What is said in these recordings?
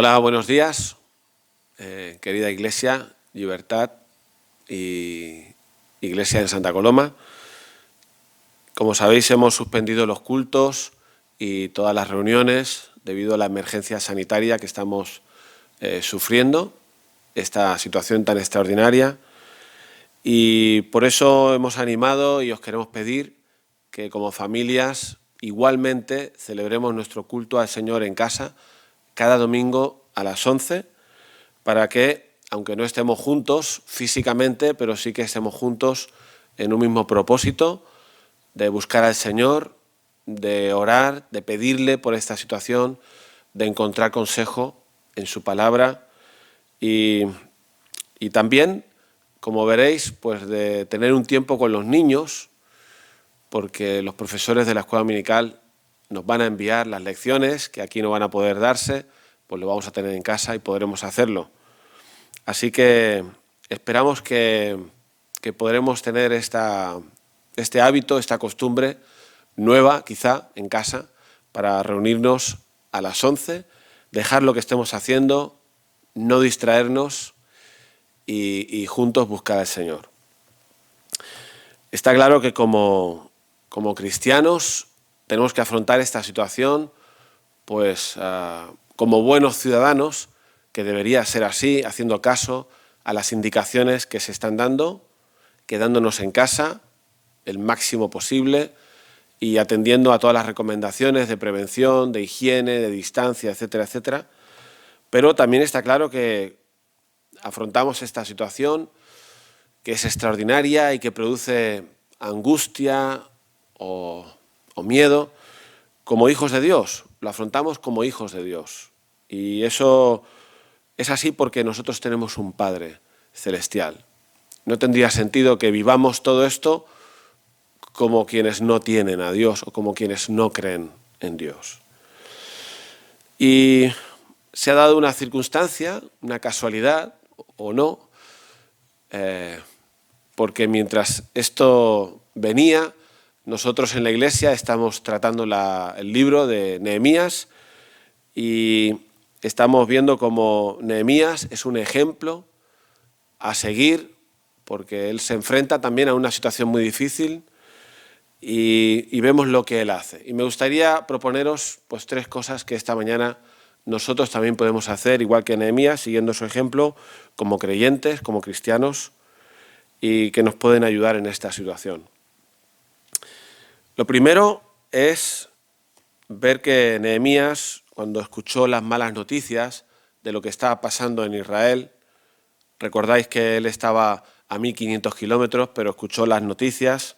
Hola, buenos días, querida Iglesia, Libertad y Iglesia en Santa Coloma. Como sabéis, hemos suspendido los cultos y todas las reuniones debido a la emergencia sanitaria que estamos sufriendo, esta situación tan extraordinaria. Y por eso hemos animado y os queremos pedir que como familias igualmente celebremos nuestro culto al Señor en casa cada domingo a las 11, para que, aunque no estemos juntos físicamente, pero sí que estemos juntos en un mismo propósito de buscar al Señor, de orar, de pedirle por esta situación, de encontrar consejo en su palabra y también, como veréis, pues de tener un tiempo con los niños, porque los profesores de la escuela dominical nos van a enviar las lecciones que aquí no van a poder darse, pues lo vamos a tener en casa y podremos hacerlo. Así que esperamos que podremos tener este hábito, esta costumbre nueva quizá en casa para reunirnos a las 11, dejar lo que estemos haciendo, no distraernos y juntos buscar al Señor. Está claro que como cristianos tenemos que afrontar esta situación pues como buenos ciudadanos, que debería ser así, haciendo caso a las indicaciones que se están dando, quedándonos en casa el máximo posible y atendiendo a todas las recomendaciones de prevención, de higiene, de distancia, etcétera, etcétera. Pero también está claro que afrontamos esta situación que es extraordinaria y que produce angustia o miedo como hijos de Dios. Lo afrontamos como hijos de Dios. Y eso es así porque nosotros tenemos un Padre celestial. No tendría sentido que vivamos todo esto como quienes no tienen a Dios o como quienes no creen en Dios. Y se ha dado una circunstancia, una casualidad o no, porque mientras esto venía, nosotros en la Iglesia estamos tratando el libro de Nehemías y estamos viendo cómo Nehemías es un ejemplo a seguir, porque él se enfrenta también a una situación muy difícil y vemos lo que él hace. Y me gustaría proponeros pues 3 cosas que esta mañana nosotros también podemos hacer, igual que Nehemías, siguiendo su ejemplo, como creyentes, como cristianos, y que nos pueden ayudar en esta situación. Lo primero es ver que Nehemías, cuando escuchó las malas noticias de lo que estaba pasando en Israel, recordáis que él estaba a 1.500 kilómetros, pero escuchó las noticias,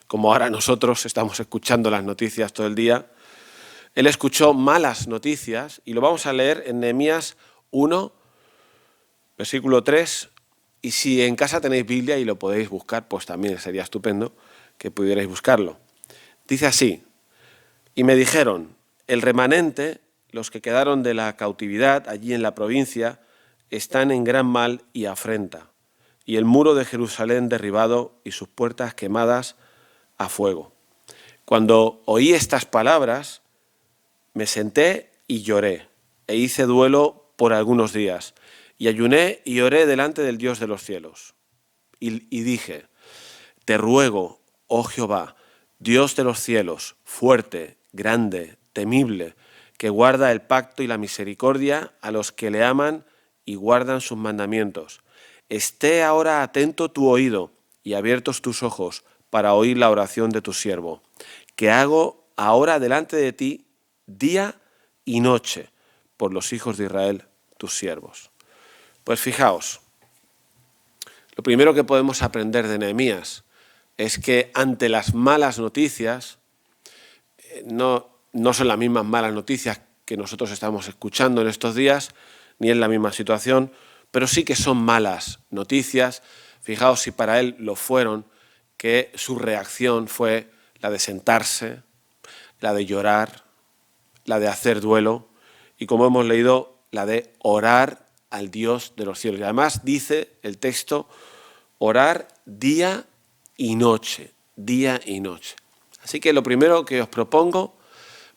como ahora nosotros estamos escuchando las noticias todo el día. Él escuchó malas noticias y lo vamos a leer en Nehemías 1, versículo 3, y si en casa tenéis Biblia y lo podéis buscar, pues también sería estupendo que pudierais buscarlo. Dice así: y me dijeron, el remanente, los que quedaron de la cautividad allí en la provincia, están en gran mal y afrenta, y el muro de Jerusalén derribado y sus puertas quemadas a fuego. Cuando oí estas palabras, me senté y lloré, e hice duelo por algunos días, y ayuné y oré delante del Dios de los cielos. Y dije, te ruego, oh Jehová, Dios de los cielos, fuerte, grande, temible, que guarda el pacto y la misericordia a los que le aman y guardan sus mandamientos. Esté ahora atento tu oído y abiertos tus ojos para oír la oración de tu siervo, que hago ahora delante de ti día y noche por los hijos de Israel, tus siervos. Pues fijaos, lo primero que podemos aprender de Nehemías es que ante las malas noticias, no son las mismas malas noticias que nosotros estamos escuchando en estos días, ni en la misma situación, pero sí que son malas noticias. Fijaos si para él lo fueron, que su reacción fue la de sentarse, la de llorar, la de hacer duelo y, como hemos leído, la de orar al Dios de los cielos. Y además dice el texto, orar día y noche, día y noche. Así que lo primero que os propongo,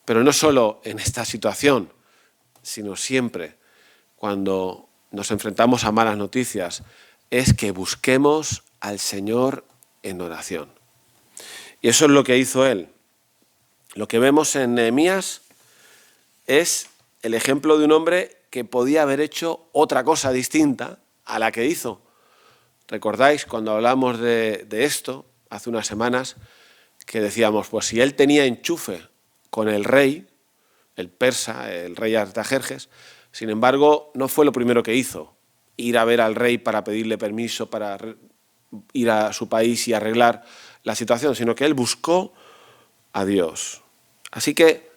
pero no solo en esta situación, sino siempre, cuando nos enfrentamos a malas noticias es que busquemos al Señor en oración. Y eso es lo que hizo él. Lo que vemos en Nehemías es el ejemplo de un hombre que podía haber hecho otra cosa distinta a la que hizo. ¿Recordáis cuando hablamos de esto hace unas semanas que decíamos, pues si él tenía enchufe con el rey, el persa, el rey Artajerjes, sin embargo, no fue lo primero que hizo, ir a ver al rey para pedirle permiso para ir a su país y arreglar la situación, sino que él buscó a Dios. Así que,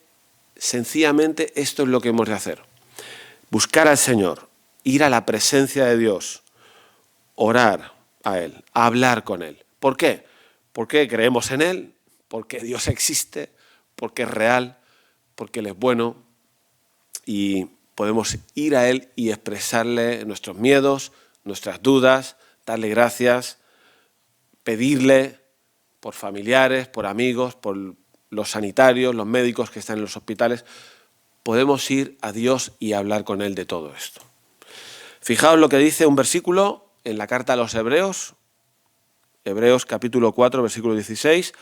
sencillamente, esto es lo que hemos de hacer. Buscar al Señor, ir a la presencia de Dios, orar a Él, hablar con Él. ¿Por qué? Porque creemos en Él, porque Dios existe, porque es real, porque Él es bueno y podemos ir a Él y expresarle nuestros miedos, nuestras dudas, darle gracias, pedirle por familiares, por amigos, por los sanitarios, los médicos que están en los hospitales. Podemos ir a Dios y hablar con Él de todo esto. Fijaos lo que dice un versículo en la carta a los Hebreos, Hebreos capítulo 4, versículo 16,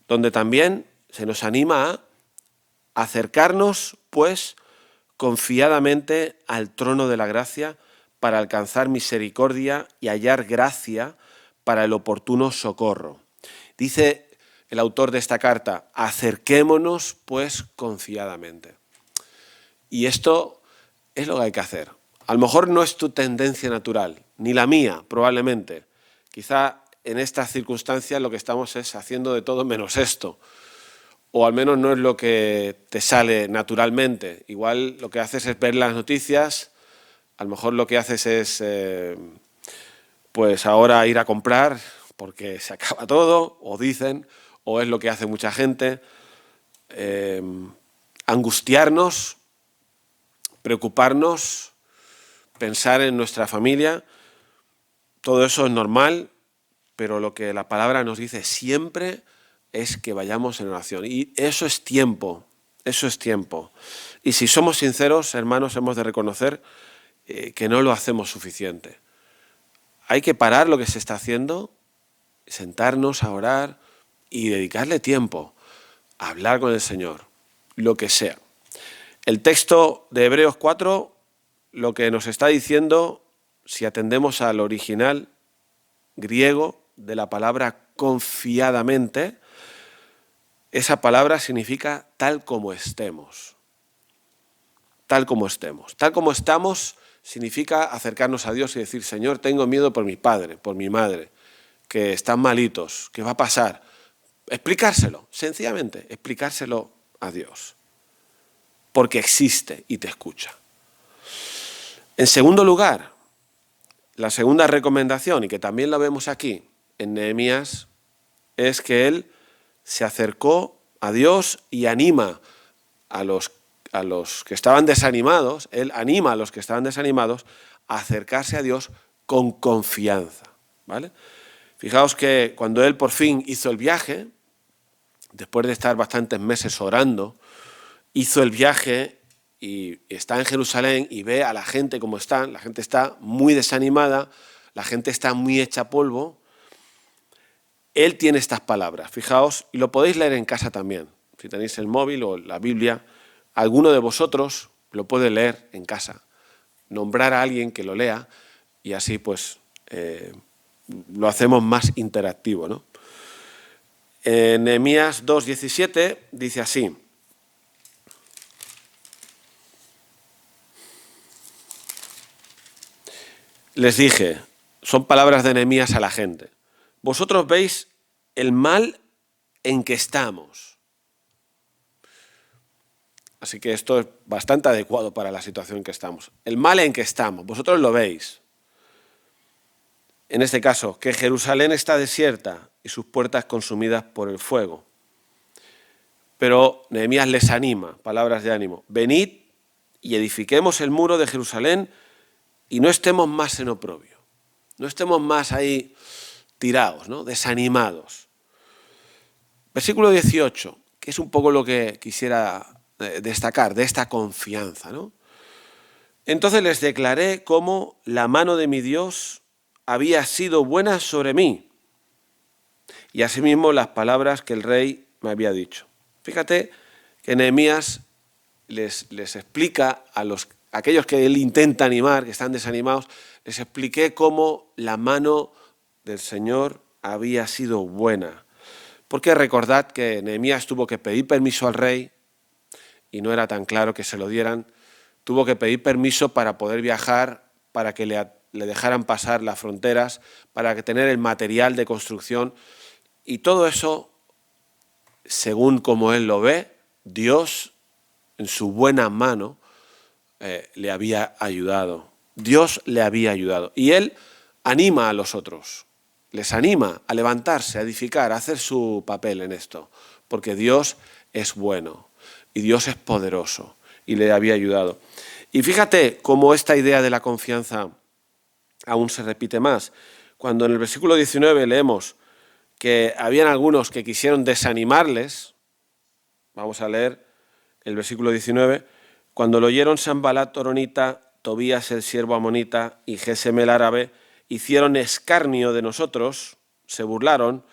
donde también se nos anima a acercarnos, pues, confiadamente al trono de la gracia para alcanzar misericordia y hallar gracia para el oportuno socorro. Dice el autor de esta carta, acerquémonos, pues, confiadamente. Y esto es lo que hay que hacer. A lo mejor no es tu tendencia natural, ni la mía, probablemente. Quizá en estas circunstancias lo que estamos es haciendo de todo menos esto. O al menos no es lo que te sale naturalmente. Igual lo que haces es ver las noticias, a lo mejor lo que haces es, pues ahora ir a comprar porque se acaba todo, o dicen, o es lo que hace mucha gente, angustiarnos, preocuparnos, pensar en nuestra familia. Todo eso es normal, pero lo que la palabra nos dice siempre es que vayamos en oración. Y eso es tiempo, eso es tiempo. Y si somos sinceros, hermanos, hemos de reconocer que no lo hacemos suficiente. Hay que parar lo que se está haciendo, sentarnos a orar y dedicarle tiempo a hablar con el Señor, lo que sea. El texto de Hebreos 4 lo que nos está diciendo, si atendemos al original griego de la palabra confiadamente, esa palabra significa tal como estemos. Tal como estemos. Tal como estamos significa acercarnos a Dios y decir, Señor, tengo miedo por mi padre, por mi madre, que están malitos, ¿qué va a pasar? Explicárselo, sencillamente, explicárselo a Dios. Porque existe y te escucha. En segundo lugar, la segunda recomendación, y que también la vemos aquí en Nehemías, es que él se acercó a Dios y anima a los que estaban desanimados, él anima a los que estaban desanimados a acercarse a Dios con confianza, ¿vale? Fijaos que cuando él por fin hizo el viaje, después de estar bastantes meses orando, hizo el viaje y está en Jerusalén y ve a la gente como están, la gente está muy desanimada, la gente está muy hecha polvo. Él tiene estas palabras, fijaos, y lo podéis leer en casa también. Si tenéis el móvil o la Biblia, alguno de vosotros lo puede leer en casa. Nombrar a alguien que lo lea y así pues lo hacemos más interactivo, ¿no? En Nehemías 2:17 dice así. Les dije, son palabras de Nehemías a la gente, vosotros veis el mal en que estamos. Así que esto es bastante adecuado para la situación en que estamos. El mal en que estamos, vosotros lo veis. En este caso, que Jerusalén está desierta y sus puertas consumidas por el fuego. Pero Nehemías les anima, palabras de ánimo. Venid y edifiquemos el muro de Jerusalén y no estemos más en oprobio. No estemos más ahí tirados, ¿no? Desanimados. Versículo 18, que es un poco lo que quisiera destacar de esta confianza, ¿no? Entonces les declaré cómo la mano de mi Dios había sido buena sobre mí, y asimismo las palabras que el rey me había dicho. Fíjate que Nehemías les explica a aquellos que él intenta animar, que están desanimados, les expliqué cómo la mano del Señor había sido buena. Porque recordad que Nehemías tuvo que pedir permiso al rey, y no era tan claro que se lo dieran. Tuvo que pedir permiso para poder viajar, para que le dejaran pasar las fronteras, para tener el material de construcción. Y todo eso, según como él lo ve, Dios, en su buena mano, le había ayudado. Dios le había ayudado. Y él anima a los otros, les anima a levantarse, a edificar, a hacer su papel en esto, porque Dios es bueno y Dios es poderoso y le había ayudado. Y fíjate cómo esta idea de la confianza aún se repite más. Cuando en el versículo 19 leemos que habían algunos que quisieron desanimarles, vamos a leer el versículo 19, cuando lo oyeron Sanbalat horonita, Tobías el siervo amonita y Gesem el árabe, hicieron escarnio de nosotros, se burlaron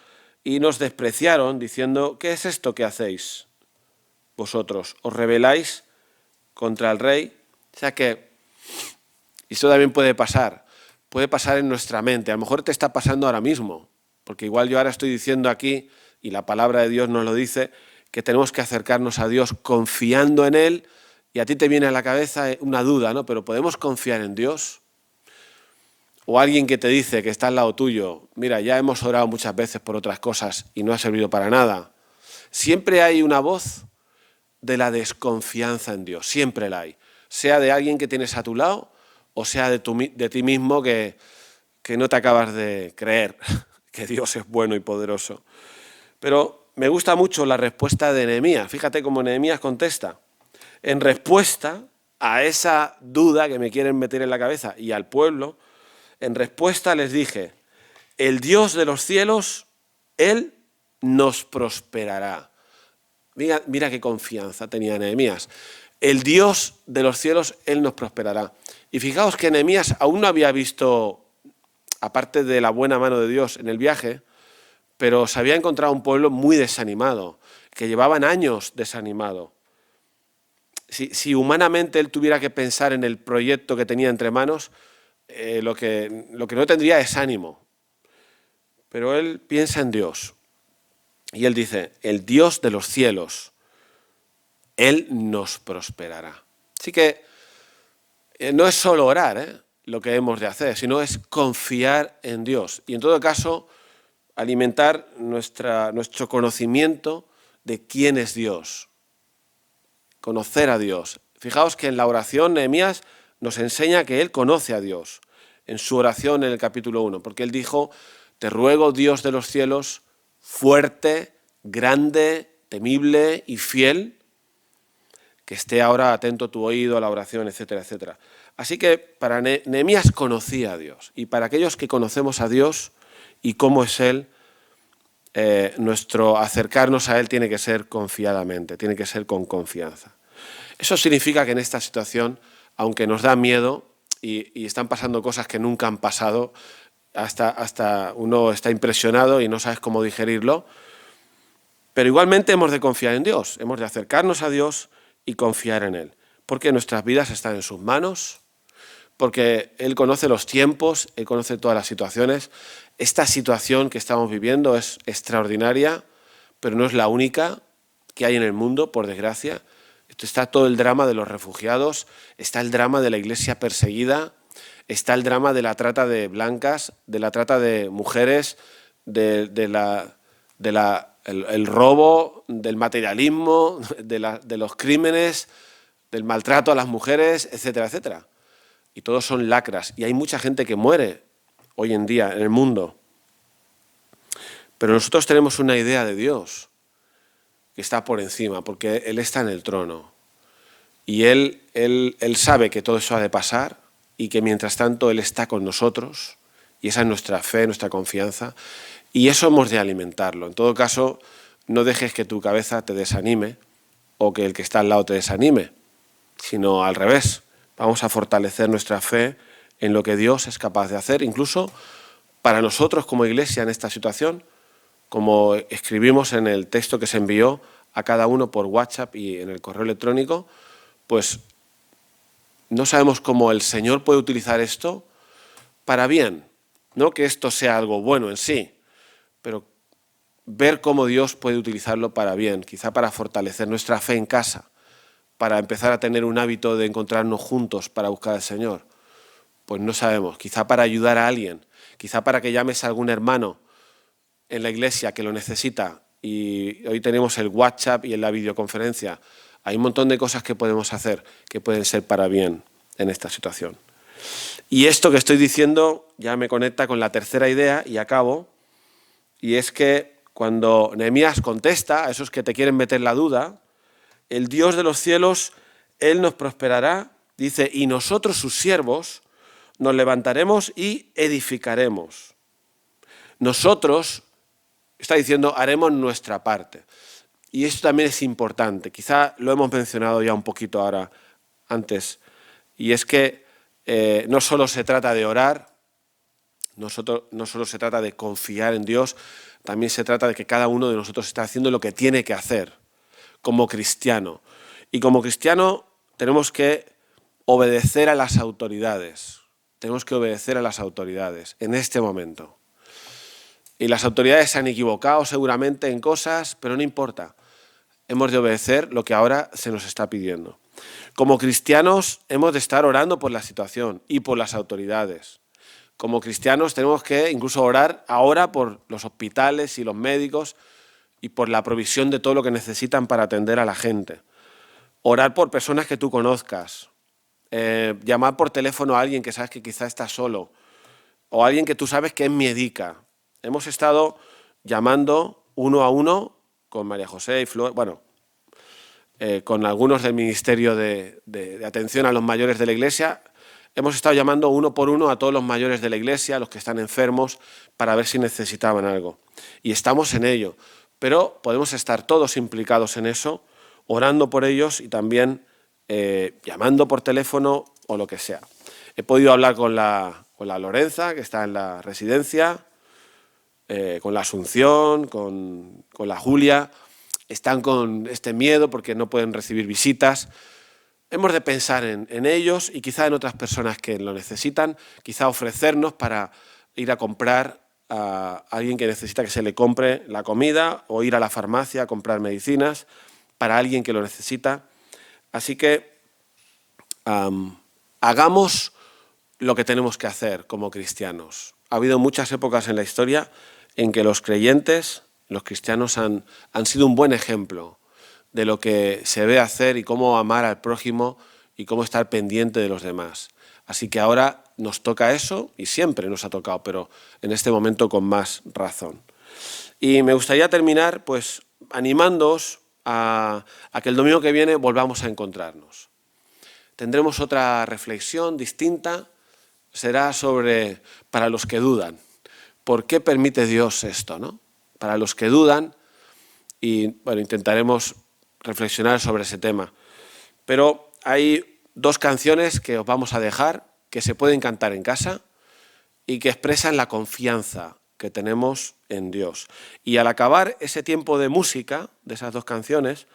y nos despreciaron diciendo, ¿qué es esto que hacéis vosotros? ¿Os rebeláis contra el rey? O sea que esto también puede pasar en nuestra mente. A lo mejor te está pasando ahora mismo, porque igual yo ahora estoy diciendo aquí, y la palabra de Dios nos lo dice, que tenemos que acercarnos a Dios confiando en Él, y a ti te viene a la cabeza una duda, ¿no? Pero ¿podemos confiar en Dios? O alguien que te dice que está al lado tuyo, mira, ya hemos orado muchas veces por otras cosas y no ha servido para nada. Siempre hay una voz de la desconfianza en Dios, siempre la hay. Sea de alguien que tienes a tu lado o sea de ti mismo que no te acabas de creer que Dios es bueno y poderoso. Pero me gusta mucho la respuesta de Nehemías. Fíjate cómo Nehemías contesta. En respuesta a esa duda que me quieren meter en la cabeza y al pueblo, en respuesta les dije, el Dios de los cielos, Él nos prosperará. Mira qué confianza tenía Nehemías. El Dios de los cielos, Él nos prosperará. Y fijaos que Nehemías aún no había visto, aparte de la buena mano de Dios en el viaje, pero se había encontrado un pueblo muy desanimado, que llevaban años desanimado. Si humanamente él tuviera que pensar en el proyecto que tenía entre manos, lo que no tendría es ánimo. Pero él piensa en Dios. Y él dice, el Dios de los cielos, Él nos prosperará. Así que no es solo orar lo que hemos de hacer, sino es confiar en Dios. Y en todo caso, alimentar nuestro conocimiento de quién es Dios. Conocer a Dios. Fijaos que en la oración Nehemías nos enseña que él conoce a Dios. En su oración en el capítulo 1, porque él dijo, te ruego, Dios de los cielos, fuerte, grande, temible y fiel, que esté ahora atento tu oído a la oración, etcétera, etcétera. Así que para Nehemías conocía a Dios, y para aquellos que conocemos a Dios y cómo es Él, nuestro acercarnos a Él tiene que ser confiadamente, tiene que ser con confianza. Eso significa que en esta situación, aunque nos da miedo y están pasando cosas que nunca han pasado, hasta uno está impresionado y no sabes cómo digerirlo, pero igualmente hemos de confiar en Dios, hemos de acercarnos a Dios y confiar en Él, porque nuestras vidas están en sus manos, porque Él conoce los tiempos, Él conoce todas las situaciones. Esta situación que estamos viviendo es extraordinaria, pero no es la única que hay en el mundo, por desgracia. Está todo el drama de los refugiados, está el drama de la iglesia perseguida, está el drama de la trata de blancas, de la trata de mujeres, el robo, del materialismo, de los crímenes, del maltrato a las mujeres, etcétera, etcétera. Y todos son lacras. Y hay mucha gente que muere hoy en día en el mundo. Pero nosotros tenemos una idea de Dios que está por encima, porque Él está en el trono. Y Él sabe que todo eso ha de pasar y que mientras tanto Él está con nosotros. Y esa es nuestra fe, nuestra confianza. Y eso hemos de alimentarlo. En todo caso, no dejes que tu cabeza te desanime o que el que está al lado te desanime, sino al revés. Vamos a fortalecer nuestra fe en lo que Dios es capaz de hacer, incluso para nosotros como iglesia en esta situación, como escribimos en el texto que se envió a cada uno por WhatsApp y en el correo electrónico, pues no sabemos cómo el Señor puede utilizar esto para bien. No que esto sea algo bueno en sí, pero ver cómo Dios puede utilizarlo para bien, quizá para fortalecer nuestra fe en casa, para empezar a tener un hábito de encontrarnos juntos para buscar al Señor. Pues no sabemos, quizá para ayudar a alguien, quizá para que llames a algún hermano en la iglesia que lo necesita, y hoy tenemos el WhatsApp y en la videoconferencia. Hay un montón de cosas que podemos hacer que pueden ser para bien en esta situación. Y esto que estoy diciendo ya me conecta con la tercera idea y acabo, y es que cuando Nehemías contesta a esos que te quieren meter la duda, el Dios de los cielos, Él nos prosperará, dice, y nosotros sus siervos nos levantaremos y edificaremos. Nosotros, está diciendo, haremos nuestra parte. Y esto también es importante, quizá lo hemos mencionado ya un poquito ahora antes, y es que no solo se trata de orar, no solo se trata de confiar en Dios, también se trata de que cada uno de nosotros está haciendo lo que tiene que hacer como cristiano. Y como cristiano tenemos que obedecer a las autoridades. Tenemos que obedecer a las autoridades en este momento. Y las autoridades se han equivocado seguramente en cosas, pero no importa. Hemos de obedecer lo que ahora se nos está pidiendo. Como cristianos hemos de estar orando por la situación y por las autoridades. Como cristianos tenemos que incluso orar ahora por los hospitales y los médicos y por la provisión de todo lo que necesitan para atender a la gente. Orar por personas que tú conozcas. Llamar por teléfono a alguien que sabes que quizá está solo o a alguien que tú sabes que es miedica. Hemos estado llamando uno a uno con María José y Flor, con algunos del Ministerio de Atención a los Mayores de la Iglesia. Hemos estado llamando uno por uno a todos los mayores de la Iglesia, a los que están enfermos, para ver si necesitaban algo. Y estamos en ello. Pero podemos estar todos implicados en eso, orando por ellos y también llamando por teléfono o lo que sea. He podido hablar con la Lorenza, que está en la residencia, con la Asunción, con la Julia. Están con este miedo porque no pueden recibir visitas. Hemos de pensar en ellos y quizá en otras personas que lo necesitan, quizá ofrecernos para ir a comprar a alguien que necesita que se le compre la comida o ir a la farmacia a comprar medicinas para alguien que lo necesita. Así que hagamos lo que tenemos que hacer como cristianos. Ha habido muchas épocas en la historia en que los creyentes, los cristianos han sido un buen ejemplo de lo que se debe hacer y cómo amar al prójimo y cómo estar pendiente de los demás. Así que ahora nos toca eso y siempre nos ha tocado, pero en este momento con más razón. Y me gustaría terminar pues animándoos a que el domingo que viene volvamos a encontrarnos. Tendremos otra reflexión distinta, será sobre para los que dudan. ¿Por qué permite Dios esto, no? Para los que dudan, y intentaremos reflexionar sobre ese tema. Pero hay dos canciones que os vamos a dejar, que se pueden cantar en casa y que expresan la confianza que tenemos en Dios. Y al acabar ese tiempo de música, de esas dos canciones,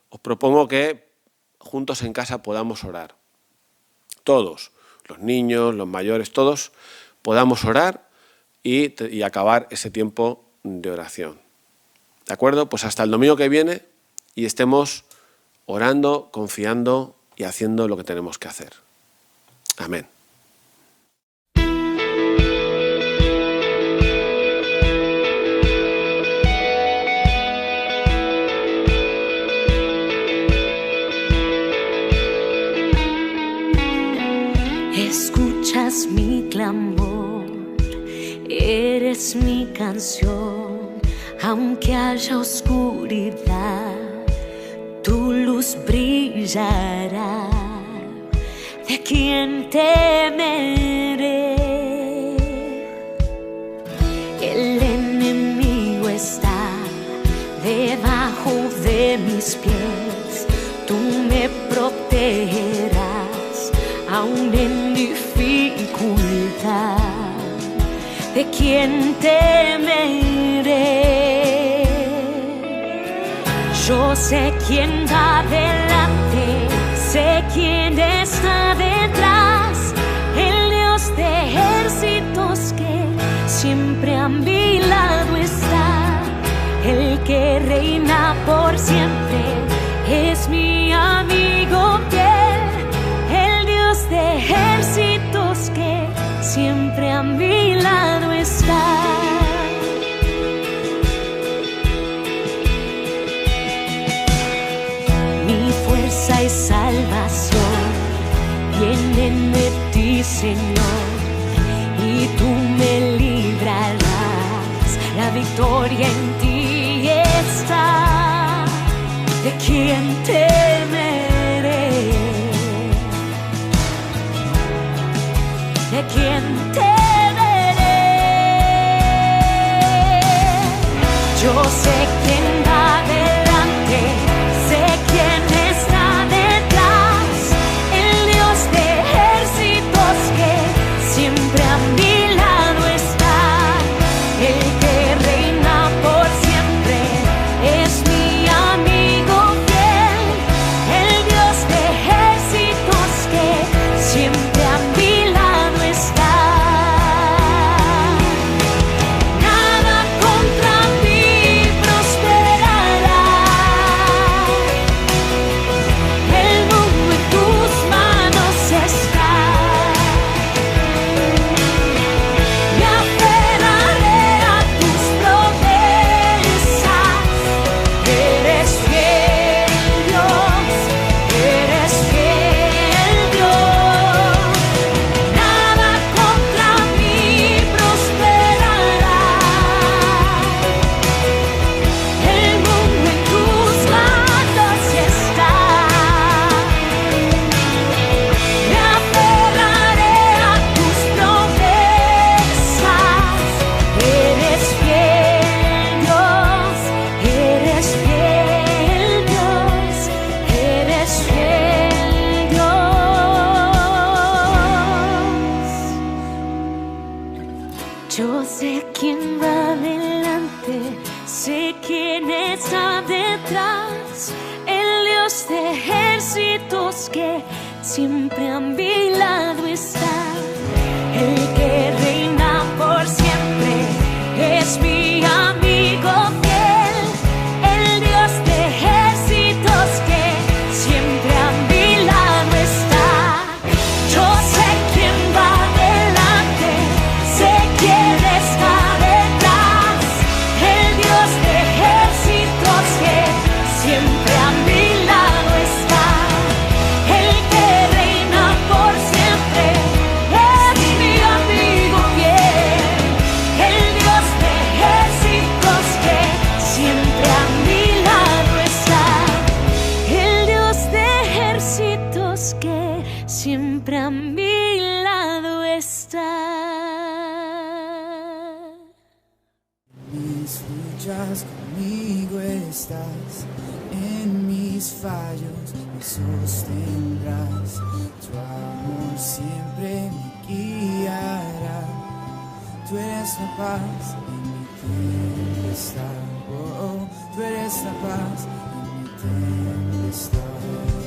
os propongo que juntos en casa podamos orar. Todos, los niños, los mayores, todos, podamos orar y acabar ese tiempo de oración. ¿De acuerdo? Pues hasta el domingo que viene y estemos orando, confiando y haciendo lo que tenemos que hacer. Amén. Escuchas mi clamor, eres mi canción, aunque haya oscuridad, tu luz brillará. ¿De quién temeré? El enemigo está debajo de mis pies, tú me protegerás. está, ¿de quién temeré? Yo sé quién va delante, sé quién está detrás, el Dios de ejércitos que siempre a mi lado está, el que reina por siempre es mi amigo fiel, el Dios de ejércitos que siempre a mi lado está. Mi fuerza y salvación vienen de ti, Señor, y tú me librarás, la victoria en ti está, ¿de quién temeré? ¿De quién temeré? Yo sé quién va delante, sé quién está detrás, el Dios de ejércitos que siempre a mi lado está, el que reina por siempre es mi amigo fiel, el Dios de ejércitos que siempre a mi lado está. Nada contra mí prosperará, el mundo en tus manos está. Me aferraré a tus promesas, eres fiel Dios, eres fiel Dios. Nada contra mí prosperará, el mundo en tus manos está. Me aferraré a tus promesas, eres fiel Dios, eres fiel Dios, eres fiel Dios. Yo sé quién va delante, sé quién está detrás, el Dios de ejércitos que siempre a mi lado está, el que reina por siempre es mi amigo fiel, el Dios de ejércitos que siempre a mi lado está. Yo sé quién va delante, sé quién está detrás, el Dios de ejércitos que siempre a mi lado está, el que reina por siempre es mi amigo fiel, el Dios de ejércitos que siempre a mi lado está, el Dios de ejércitos que siempre a mi lado está. Mis luchas conmigo estás, en mis fallos me sostendrás, tu amor siempre me guiará, tú eres la paz en mi tempestad, oh, tú eres la paz en mi tempestad.